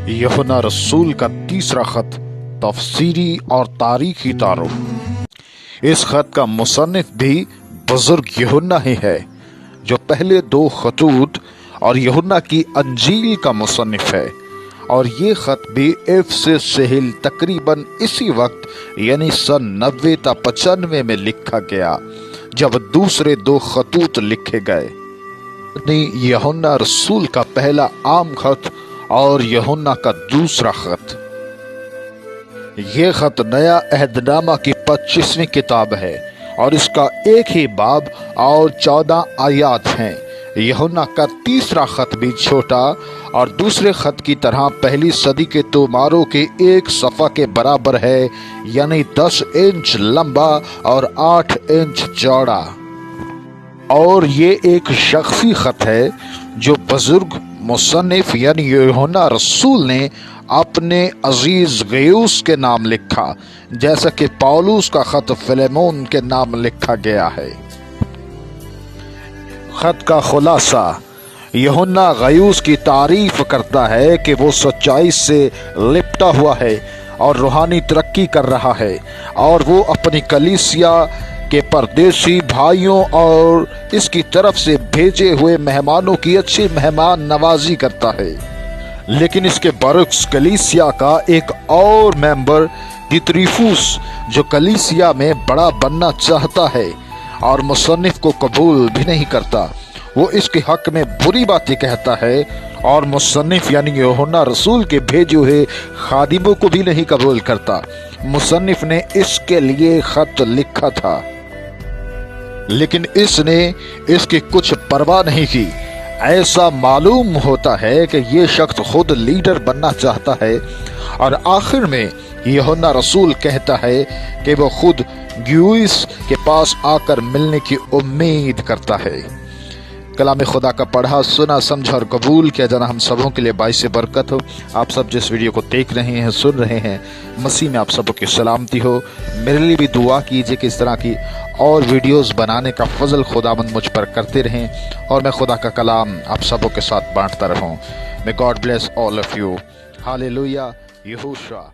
यूहन्ना रसूल का तीसरा खत तफसीरी और तारीखी तारुफ। इस खत का मुसन्निफ भी बुजुर्ग यूहन्ना ही है, जो पहले दो खतूत और यूहन्ना की अंजील का मुसन्निफ है। और ये खत भी इफिसस शहर तकरीबन इसी वक्त यानी सन 90 ता 95 में लिखा गया, जब दूसरे दो खतूत लिखे गए। यूहन्ना रसूल का पहला आम खत और यूहन्ना का दूसरा खत। यह खत नया अहदनामा की 25वीं किताब है और इसका एक ही बाब और 14 आयात हैं। यूहन्ना का तीसरा खत भी छोटा और दूसरे खत की तरह पहली सदी के तोमारों के एक सफ़ा के बराबर है, यानी 10 इंच लंबा और 8 इंच चौड़ा। और ये एक शख्सी खत है जो बुजुर्ग मुसन्निफ यानी यूहन्ना रसूल ने अपने अजीज गयूस के नाम लिखा, जैसा कि पौलुस का खत फिलेमोन के नाम लिखा गया है। खत का खुलासा। यूहन्ना गयूस की तारीफ करता है कि वो सच्चाई से लिपटा हुआ है और रूहानी तरक्की कर रहा है, और वो अपनी कलीसिया के परदेसी भाइयों और इसकी तरफ से भेजे हुए मेहमानों की अच्छी मेहमान नवाजी करता है। लेकिन इसके बरक्स कलीसिया का एक और मेंबर दितरिफुस, जो कलीसिया में बड़ा बनना चाहता है और मुसन्निफ को कबूल भी नहीं करता, वो इसके हक में बुरी बातें कहता है और मुसन्निफ यानी यूहन्ना रसूल के भेजे हुए खादिमों को भी नहीं कबूल करता। मुसन्निफ ने इसके लिए खत लिखा था, लेकिन इसने इसकी कुछ परवाह नहीं की। ऐसा मालूम होता है कि ये शख्स खुद लीडर बनना चाहता है, और आखिर में यूहन्ना रसूल कहता है कि वो खुद गयूस के पास आकर मिलने की उम्मीद करता है। कलाम खुदा का पढ़ा, सुना, समझा और कबूल किया जाना हम सबों के लिए बाइस बरकत हो। आप सब जिस वीडियो को देख रहे हैं, सुन रहे हैं, मसीह में आप सबों की सलामती हो। मेरे लिए भी दुआ कीजिए कि इस तरह की और वीडियोस बनाने का फजल खुदावंद मुझ पर करते रहें और मैं खुदा का कलाम आप सबों के साथ बांटता रहूं। May God bless all of you. Hallelujah. Yehoshua.